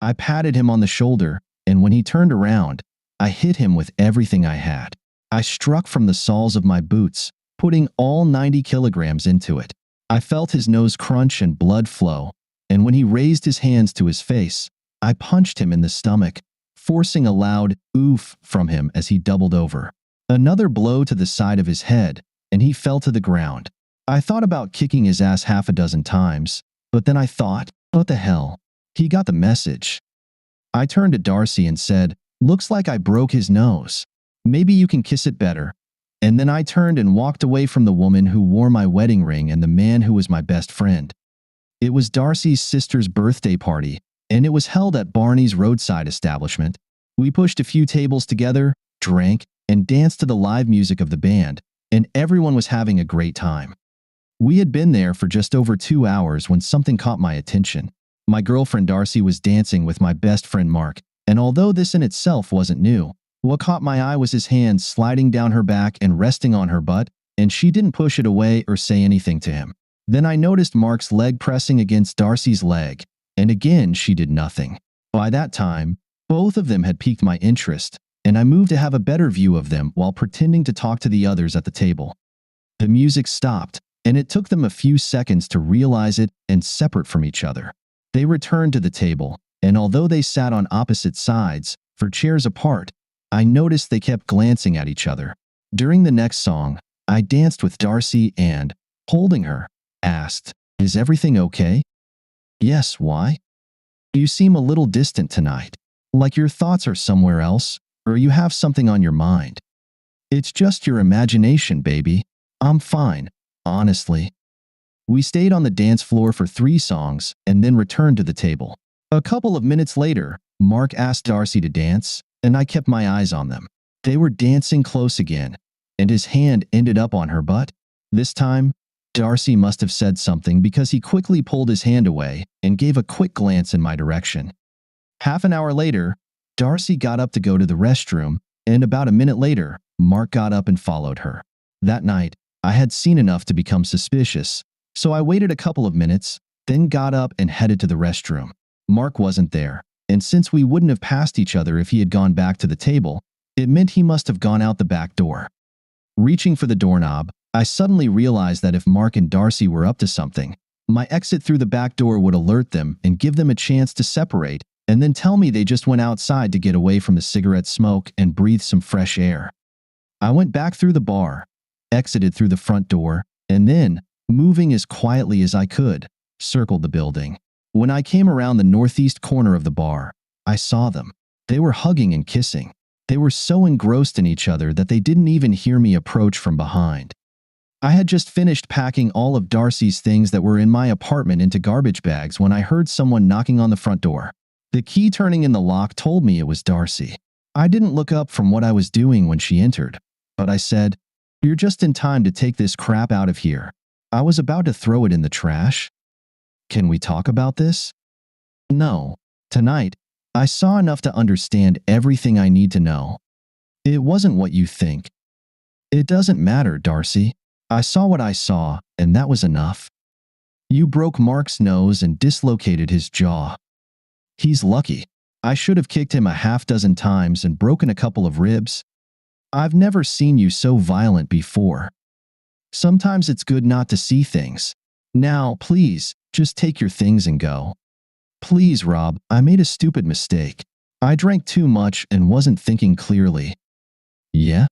I patted him on the shoulder, and when he turned around, I hit him with everything I had. I struck from the soles of my boots, putting all 90 kilograms into it. I felt his nose crunch and blood flow, and when he raised his hands to his face, I punched him in the stomach, forcing a loud oof from him as he doubled over. Another blow to the side of his head, and he fell to the ground. I thought about kicking his ass half a dozen times, but then I thought, what the hell? He got the message. I turned to Darcy and said, "Looks like I broke his nose. Maybe you can kiss it better." And then I turned and walked away from the woman who wore my wedding ring and the man who was my best friend. It was Darcy's sister's birthday party, and it was held at Barney's roadside establishment. We pushed a few tables together, drank, and danced to the live music of the band, and everyone was having a great time. We had been there for just over 2 hours when something caught my attention. My girlfriend Darcy was dancing with my best friend Mark, and although this in itself wasn't new, what caught my eye was his hand sliding down her back and resting on her butt, and she didn't push it away or say anything to him. Then I noticed Mark's leg pressing against Darcy's leg, and again she did nothing. By that time, both of them had piqued my interest, and I moved to have a better view of them while pretending to talk to the others at the table. The music stopped, and it took them a few seconds to realize it and separate from each other. They returned to the table, and although they sat on opposite sides, for chairs apart, I noticed they kept glancing at each other. During the next song, I danced with Darcy and, holding her, asked, "Is everything okay?" "Yes, why?" "You seem a little distant tonight, like your thoughts are somewhere else, or you have something on your mind." "It's just your imagination, baby. I'm fine, honestly." We stayed on the dance floor for 3 songs and then returned to the table. A couple of minutes later, Mark asked Darcy to dance, and I kept my eyes on them. They were dancing close again, and his hand ended up on her butt. This time, Darcy must have said something because he quickly pulled his hand away and gave a quick glance in my direction. Half an hour later, Darcy got up to go to the restroom, and about a minute later, Mark got up and followed her. That night, I had seen enough to become suspicious, so I waited a couple of minutes, then got up and headed to the restroom. Mark wasn't there, and since we wouldn't have passed each other if he had gone back to the table, it meant he must have gone out the back door. Reaching for the doorknob, I suddenly realized that if Mark and Darcy were up to something, my exit through the back door would alert them and give them a chance to separate, and then tell me they just went outside to get away from the cigarette smoke and breathe some fresh air. I went back through the bar, exited through the front door, and then, moving as quietly as I could, circled the building. When I came around the northeast corner of the bar, I saw them. They were hugging and kissing. They were so engrossed in each other that they didn't even hear me approach from behind. I had just finished packing all of Darcy's things that were in my apartment into garbage bags when I heard someone knocking on the front door. The key turning in the lock told me it was Darcy. I didn't look up from what I was doing when she entered, but I said, "You're just in time to take this crap out of here." I was about to throw it in the trash. "Can we talk about this?" "No. Tonight, I saw enough to understand everything I need to know. It wasn't what you think." "It doesn't matter, Darcy. I saw what I saw, and that was enough. You broke Mark's nose and dislocated his jaw. He's lucky. I should have kicked him a half-dozen times and broken a couple of ribs. I've never seen you so violent before. Sometimes it's good not to see things. Now, please, just take your things and go." "Please, Rob, I made a stupid mistake. I drank too much and wasn't thinking clearly." "Yeah?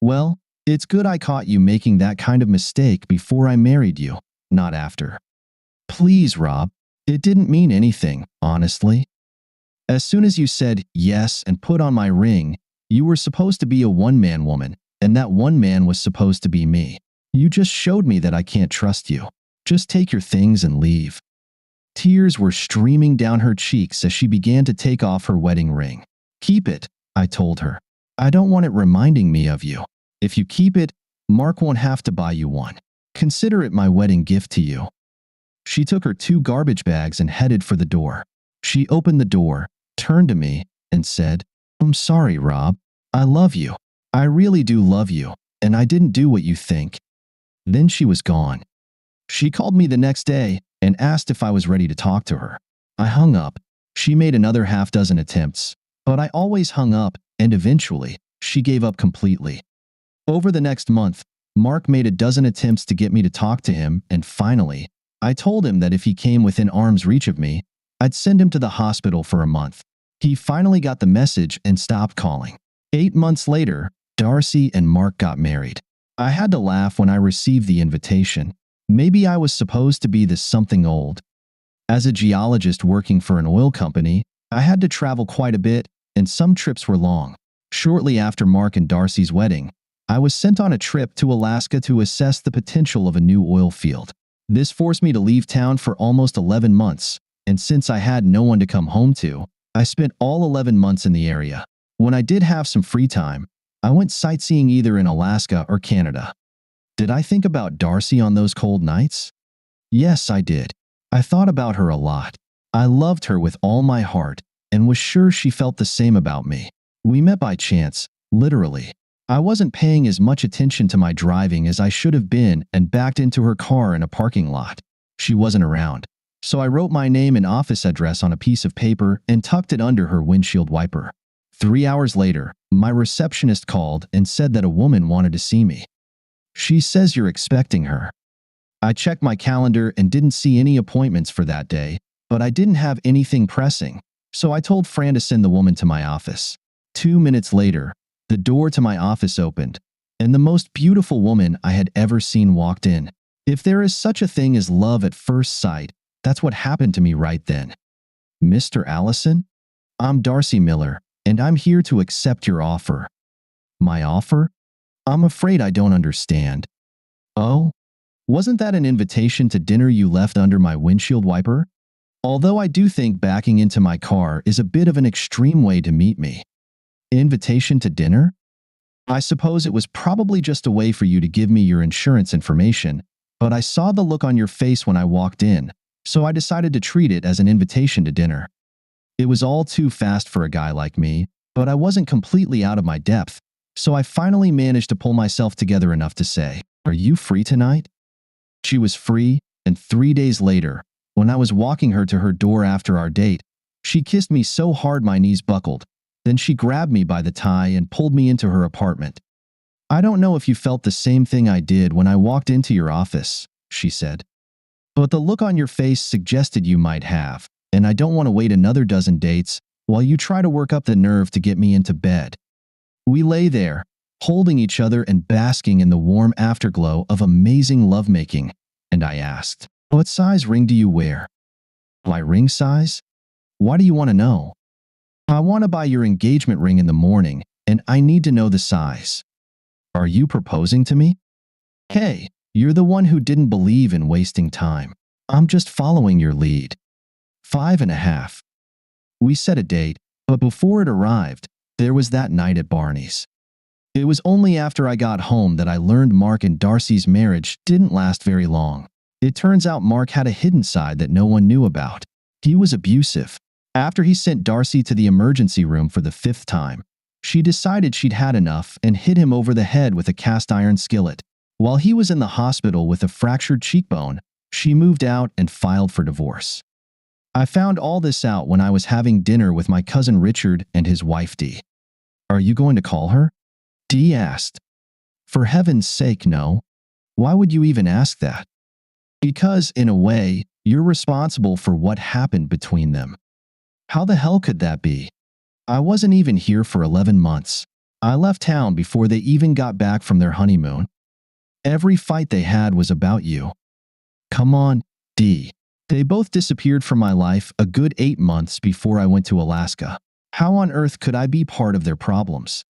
Well, it's good I caught you making that kind of mistake before I married you, not after." "Please, Rob, it didn't mean anything, honestly. As soon as you said yes and put on my ring, you were supposed to be a one-man woman, and that one man was supposed to be me. You just showed me that I can't trust you. Just take your things and leave." Tears were streaming down her cheeks as she began to take off her wedding ring. "Keep it," I told her. "I don't want it reminding me of you. If you keep it, Mark won't have to buy you one. Consider it my wedding gift to you." She took her 2 garbage bags and headed for the door. She opened the door, turned to me, and said, "I'm sorry, Rob. I love you. I really do love you, and I didn't do what you think." Then she was gone. She called me the next day and asked if I was ready to talk to her. I hung up, She made another half dozen attempts, but I always hung up, and eventually, she gave up completely. Over the next month, Mark made a dozen attempts to get me to talk to him, and finally, I told him that if he came within arm's reach of me, I'd send him to the hospital for a month. He finally got the message and stopped calling. 8 months later, Darcy and Mark got married. I had to laugh when I received the invitation. Maybe I was supposed to be this something old. As a geologist working for an oil company, I had to travel quite a bit, and some trips were long. Shortly after Mark and Darcy's wedding, I was sent on a trip to Alaska to assess the potential of a new oil field. This forced me to leave town for almost 11 months, and since I had no one to come home to, I spent all 11 months in the area. When I did have some free time, I went sightseeing either in Alaska or Canada. Did I think about Darcy on those cold nights? Yes, I did. I thought about her a lot. I loved her with all my heart and was sure she felt the same about me. We met by chance, literally. I wasn't paying as much attention to my driving as I should have been and backed into her car in a parking lot. She wasn't around, so I wrote my name and office address on a piece of paper and tucked it under her windshield wiper. 3 hours later, my receptionist called and said that a woman wanted to see me. She says you're expecting her. I checked my calendar and didn't see any appointments for that day, but I didn't have anything pressing, so I told Fran to send the woman to my office. 2 minutes later, the door to my office opened, and the most beautiful woman I had ever seen walked in. If there is such a thing as love at first sight, that's what happened to me right then. Mr. Allison? I'm Darcy Miller, and I'm here to accept your offer. My offer? I'm afraid I don't understand. Oh? Wasn't that an invitation to dinner you left under my windshield wiper? Although I do think backing into my car is a bit of an extreme way to meet me. Invitation to dinner? I suppose it was probably just a way for you to give me your insurance information, but I saw the look on your face when I walked in, so I decided to treat it as an invitation to dinner. It was all too fast for a guy like me, but I wasn't completely out of my depth, so I finally managed to pull myself together enough to say, "Are you free tonight?" She was free, and 3 days later, when I was walking her to her door after our date, she kissed me so hard my knees buckled. Then she grabbed me by the tie and pulled me into her apartment. "I don't know if you felt the same thing I did when I walked into your office," she said. "But the look on your face suggested you might have, and I don't want to wait another dozen dates while you try to work up the nerve to get me into bed." We lay there, holding each other and basking in the warm afterglow of amazing lovemaking, and I asked, "What size ring do you wear?" "My ring size? Why do you want to know?" "I want to buy your engagement ring in the morning, and I need to know the size." "Are you proposing to me?" "Hey, you're the one who didn't believe in wasting time. I'm just following your lead." 5.5. We set a date, but before it arrived, there was that night at Barney's. It was only after I got home that I learned Mark and Darcy's marriage didn't last very long. It turns out Mark had a hidden side that no one knew about. He was abusive. After he sent Darcy to the emergency room for the 5th time, she decided she'd had enough and hit him over the head with a cast iron skillet. While he was in the hospital with a fractured cheekbone, she moved out and filed for divorce. I found all this out when I was having dinner with my cousin Richard and his wife Dee. "Are you going to call her?" Dee asked. "For heaven's sake, no. Why would you even ask that?" "Because, in a way, you're responsible for what happened between them." "How the hell could that be? I wasn't even here for 11 months. I left town before they even got back from their honeymoon. Every fight they had was about you." "Come on, Dee. They both disappeared from my life a good 8 months before I went to Alaska. How on earth could I be part of their problems?"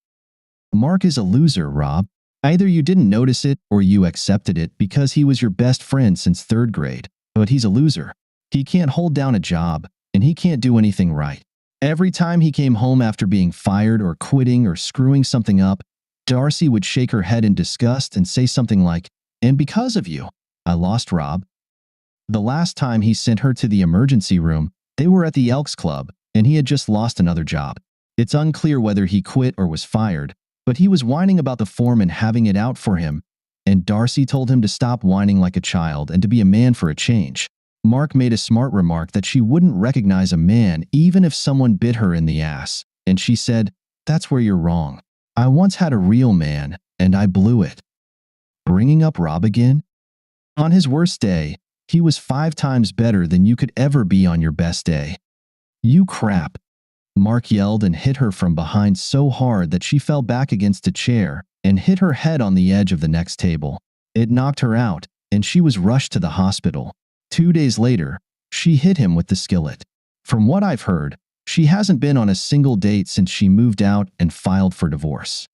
"Mark is a loser, Rob. Either you didn't notice it or you accepted it because he was your best friend since 3rd grade, but he's a loser. He can't hold down a job, and he can't do anything right. Every time he came home after being fired or quitting or screwing something up, Darcy would shake her head in disgust and say something like, 'And because of you, I lost Rob.' The last time he sent her to the emergency room, they were at the Elks Club, and he had just lost another job. It's unclear whether he quit or was fired, but he was whining about the foreman having it out for him, and Darcy told him to stop whining like a child and to be a man for a change. Mark made a smart remark that she wouldn't recognize a man even if someone bit her in the ass, and she said, "That's where you're wrong. I once had a real man, and I blew it." Bringing up Rob again? On his worst day, he was 5 times better than you could ever be on your best day. "You crap." Mark yelled and hit her from behind so hard that she fell back against a chair and hit her head on the edge of the next table. It knocked her out, and she was rushed to the hospital. 2 days later, she hit him with the skillet. From what I've heard, she hasn't been on a single date since she moved out and filed for divorce.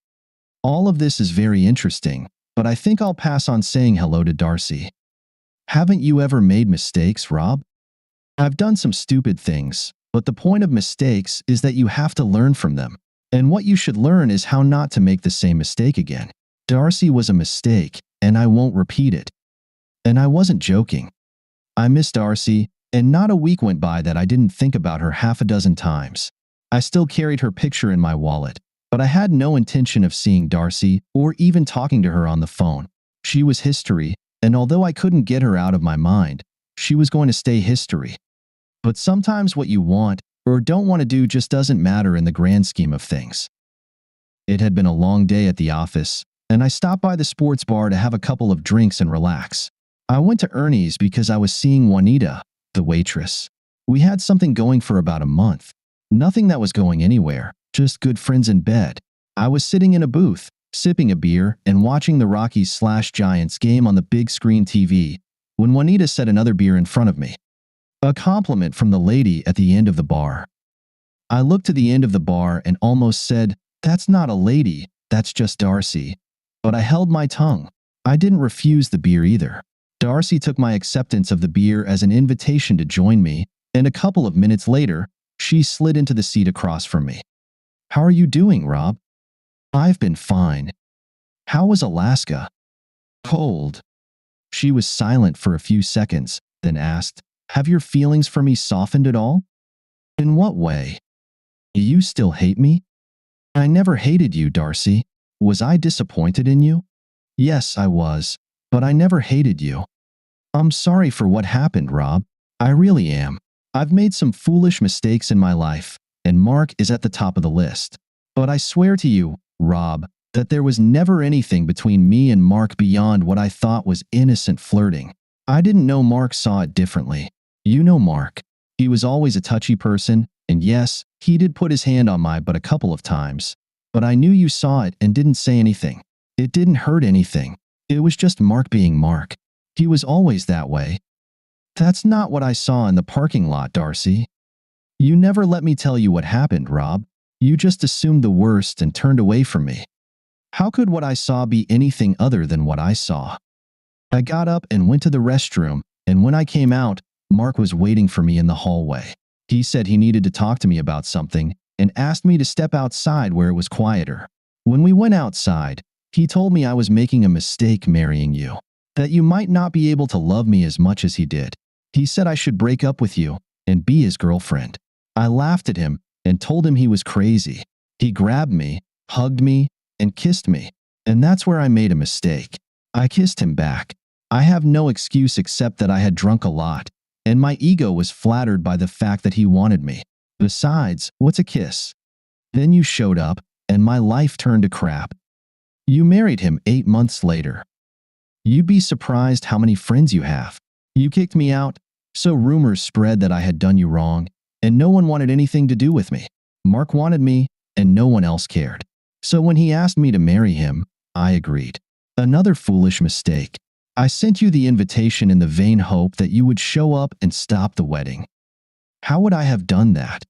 All of this is very interesting, but I think I'll pass on saying hello to Darcy. Haven't you ever made mistakes, Rob? I've done some stupid things, but the point of mistakes is that you have to learn from them. And what you should learn is how not to make the same mistake again. Darcy was a mistake, and I won't repeat it. And I wasn't joking. I miss Darcy, and not a week went by that I didn't think about her half a dozen times. I still carried her picture in my wallet, but I had no intention of seeing Darcy or even talking to her on the phone. She was history, and although I couldn't get her out of my mind, she was going to stay history. But sometimes what you want or don't want to do just doesn't matter in the grand scheme of things. It had been a long day at the office, and I stopped by the sports bar to have a couple of drinks and relax. I went to Ernie's because I was seeing Juanita, the waitress. We had something going for about a month. Nothing that was going anywhere, just good friends in bed. I was sitting in a booth, sipping a beer and watching the Rockies/Giants game on the big screen TV when Juanita set another beer in front of me. A compliment from the lady at the end of the bar. I looked to the end of the bar and almost said, "That's not a lady, that's just Darcy." But I held my tongue. I didn't refuse the beer either. Darcy took my acceptance of the beer as an invitation to join me, and a couple of minutes later, she slid into the seat across from me. "How are you doing, Rob?" "I've been fine." "How was Alaska?" "Cold." She was silent for a few seconds, then asked, "Have your feelings for me softened at all?" "In what way?" "Do you still hate me?" "I never hated you, Darcy. Was I disappointed in you?" "Yes, I was, but I never hated you." "I'm sorry for what happened, Rob. I really am. I've made some foolish mistakes in my life, and Mark is at the top of the list. But I swear to you, Rob, that there was never anything between me and Mark beyond what I thought was innocent flirting. I didn't know Mark saw it differently. You know Mark. He was always a touchy person, and yes, he did put his hand on my butt a couple of times. But I knew you saw it and didn't say anything. It didn't hurt anything. It was just Mark being Mark. He was always that way." "That's not what I saw in the parking lot, Darcy." "You never let me tell you what happened, Rob. You just assumed the worst and turned away from me. How could what I saw be anything other than what I saw?" I got up and went to the restroom, and when I came out, Mark was waiting for me in the hallway. He said he needed to talk to me about something and asked me to step outside where it was quieter. When we went outside, he told me I was making a mistake marrying you, that you might not be able to love me as much as he did. He said I should break up with you and be his girlfriend. I laughed at him and told him he was crazy. He grabbed me, hugged me, and kissed me, and that's where I made a mistake. I kissed him back. I have no excuse except that I had drunk a lot, and my ego was flattered by the fact that he wanted me. Besides, what's a kiss? Then you showed up, and my life turned to crap. You married him 8 months later. You'd be surprised how many friends you have. You kicked me out, so rumors spread that I had done you wrong, and no one wanted anything to do with me. Mark wanted me, and no one else cared. So when he asked me to marry him, I agreed. Another foolish mistake. I sent you the invitation in the vain hope that you would show up and stop the wedding. How would I have done that?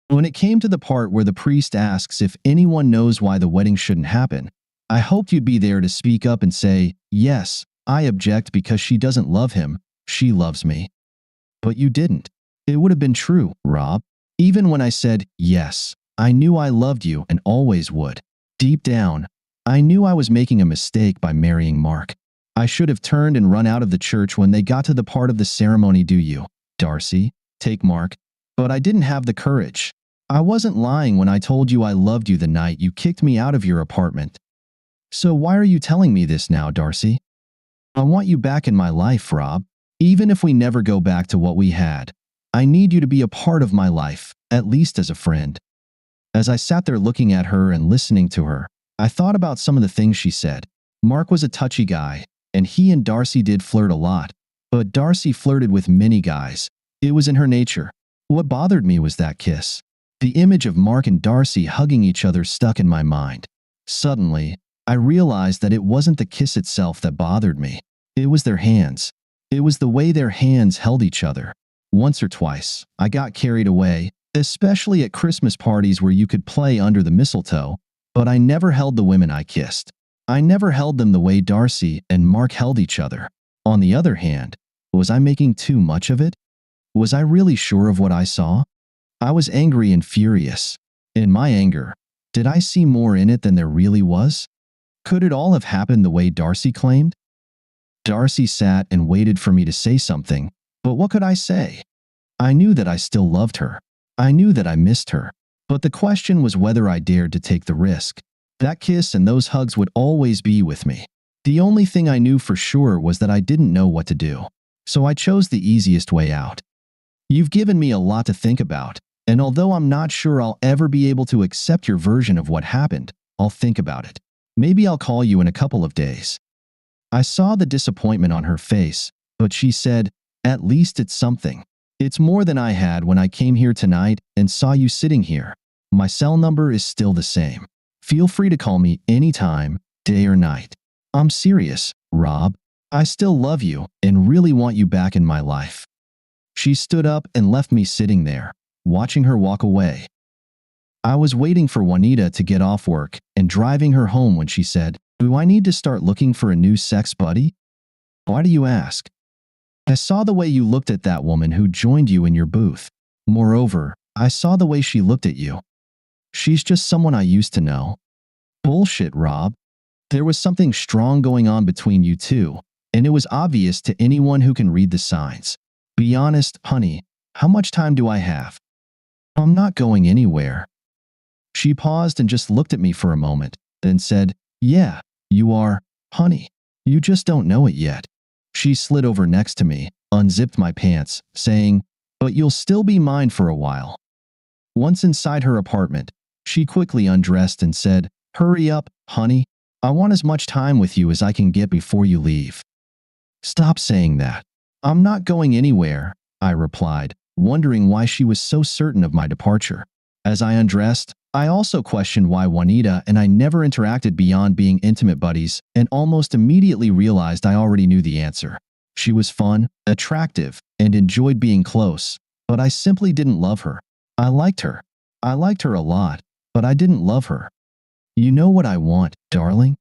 When it came to the part where the priest asks if anyone knows why the wedding shouldn't happen, I hoped you'd be there to speak up and say, "Yes, I object because she doesn't love him, she loves me." But you didn't. It would have been true, Rob. Even when I said, "Yes, I knew I loved you and always would." Deep down, I knew I was making a mistake by marrying Mark. I should have turned and run out of the church when they got to the part of the ceremony. "Do you, Darcy, take Mark?" But I didn't have the courage. I wasn't lying when I told you I loved you the night you kicked me out of your apartment. So why are you telling me this now, Darcy? I want you back in my life, Rob. Even if we never go back to what we had, I need you to be a part of my life, at least as a friend." As I sat there looking at her and listening to her, I thought about some of the things she said. Mark was a touchy guy, and he and Darcy did flirt a lot, but Darcy flirted with many guys. It was in her nature. What bothered me was that kiss. The image of Mark and Darcy hugging each other stuck in my mind. Suddenly, I realized that it wasn't the kiss itself that bothered me. It was their hands. It was the way their hands held each other. Once or twice, I got carried away, especially at Christmas parties where you could play under the mistletoe, but I never held the women I kissed. I never held them the way Darcy and Mark held each other. On the other hand, was I making too much of it? Was I really sure of what I saw? I was angry and furious. In my anger, did I see more in it than there really was? Could it all have happened the way Darcy claimed? Darcy sat and waited for me to say something, but what could I say? I knew that I still loved her. I knew that I missed her. But the question was whether I dared to take the risk. That kiss and those hugs would always be with me. The only thing I knew for sure was that I didn't know what to do. So I chose the easiest way out. You've given me a lot to think about, and although I'm not sure I'll ever be able to accept your version of what happened, I'll think about it. Maybe I'll call you in a couple of days." I saw the disappointment on her face, but she said, "At least it's something. It's more than I had when I came here tonight and saw you sitting here. My cell number is still the same. Feel free to call me anytime, day or night. I'm serious, Rob. I still love you and really want you back in my life." She stood up and left me sitting there, watching her walk away. I was waiting for Juanita to get off work and driving her home when she said, "Do I need to start looking for a new sex buddy?" "Why do you ask?" "I saw the way you looked at that woman who joined you in your booth. Moreover, I saw the way she looked at you. She's just someone I used to know." "Bullshit, Rob. There was something strong going on between you two, and it was obvious to anyone who can read the signs. Be honest, honey, how much time do I have?" "I'm not going anywhere." She paused and just looked at me for a moment, then said, "Yeah, you are, honey. You just don't know it yet." She slid over next to me, unzipped my pants, saying, "But you'll still be mine for a while." Once inside her apartment, she quickly undressed and said, "Hurry up, honey. I want as much time with you as I can get before you leave." "Stop saying that. I'm not going anywhere," I replied, wondering why she was so certain of my departure. As I undressed, I also questioned why Juanita and I never interacted beyond being intimate buddies and almost immediately realized I already knew the answer. She was fun, attractive, and enjoyed being close, but I simply didn't love her. I liked her. I liked her a lot, but I didn't love her. "You know what I want, darling?"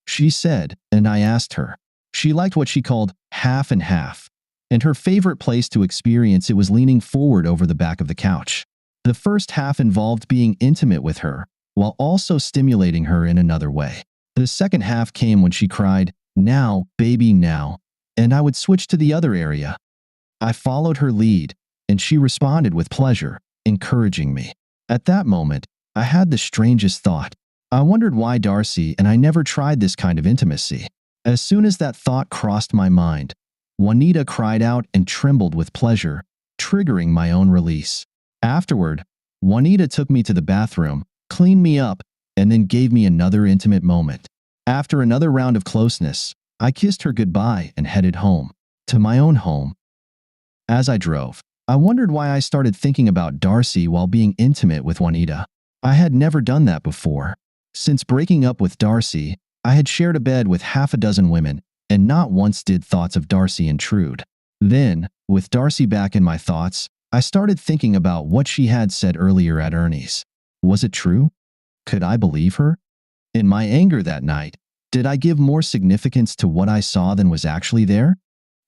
she said, and I asked her. She liked what she called half and half, and her favorite place to experience it was leaning forward over the back of the couch. The first half involved being intimate with her, while also stimulating her in another way. The second half came when she cried, "Now, baby, now," and I would switch to the other area. I followed her lead, and she responded with pleasure, encouraging me. At that moment, I had the strangest thought. I wondered why Darcy and I never tried this kind of intimacy. As soon as that thought crossed my mind, Juanita cried out and trembled with pleasure, triggering my own release. Afterward, Juanita took me to the bathroom, cleaned me up, and then gave me another intimate moment. After another round of closeness, I kissed her goodbye and headed home, to my own home. As I drove, I wondered why I started thinking about Darcy while being intimate with Juanita. I had never done that before. Since breaking up with Darcy, I had shared a bed with half a dozen women, and not once did thoughts of Darcy intrude. Then, with Darcy back in my thoughts, I started thinking about what she had said earlier at Ernie's. Was it true? Could I believe her? In my anger that night, did I give more significance to what I saw than was actually there?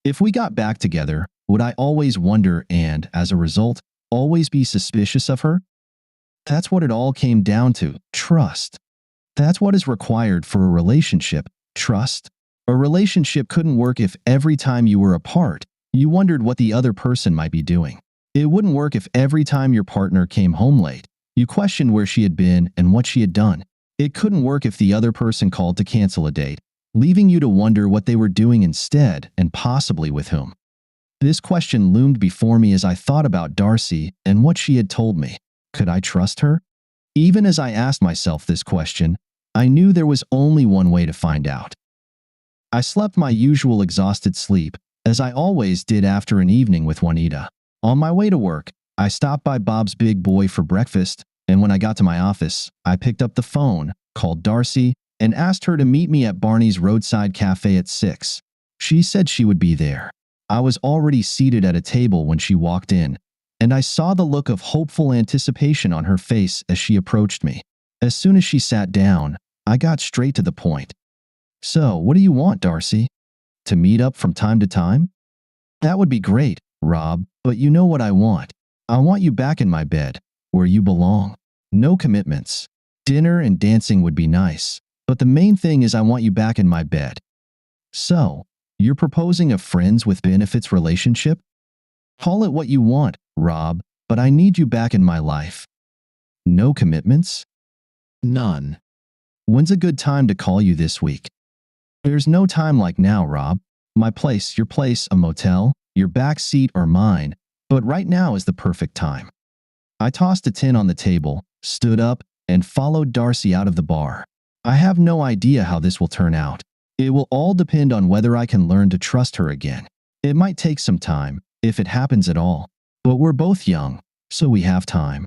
If we got back together, would I always wonder and, as a result, always be suspicious of her? That's what it all came down to, trust. That's what is required for a relationship, trust. A relationship couldn't work if every time you were apart, you wondered what the other person might be doing. It wouldn't work if every time your partner came home late, you questioned where she had been and what she had done. It couldn't work if the other person called to cancel a date, leaving you to wonder what they were doing instead and possibly with whom. This question loomed before me as I thought about Darcy and what she had told me. Could I trust her? Even as I asked myself this question, I knew there was only one way to find out. I slept my usual exhausted sleep, as I always did after an evening with Juanita. On my way to work, I stopped by Bob's Big Boy for breakfast, and when I got to my office, I picked up the phone, called Darcy, and asked her to meet me at Barney's roadside cafe at 6. She said she would be there. I was already seated at a table when she walked in, and I saw the look of hopeful anticipation on her face as she approached me. As soon as she sat down, I got straight to the point. So, what do you want, Darcy? To meet up from time to time? That would be great, Rob, but you know what I want. I want you back in my bed, where you belong. No commitments. Dinner and dancing would be nice, but the main thing is I want you back in my bed. So, you're proposing a friends with benefits relationship? Call it what you want, Rob, but I need you back in my life. No commitments? None. When's a good time to call you this week? There's no time like now, Rob. My place, your place, a motel, your back seat or mine, but right now is the perfect time. I tossed a tin on the table, stood up, and followed Darcy out of the bar. I have no idea how this will turn out. It will all depend on whether I can learn to trust her again. It might take some time, if it happens at all, but we're both young, so we have time.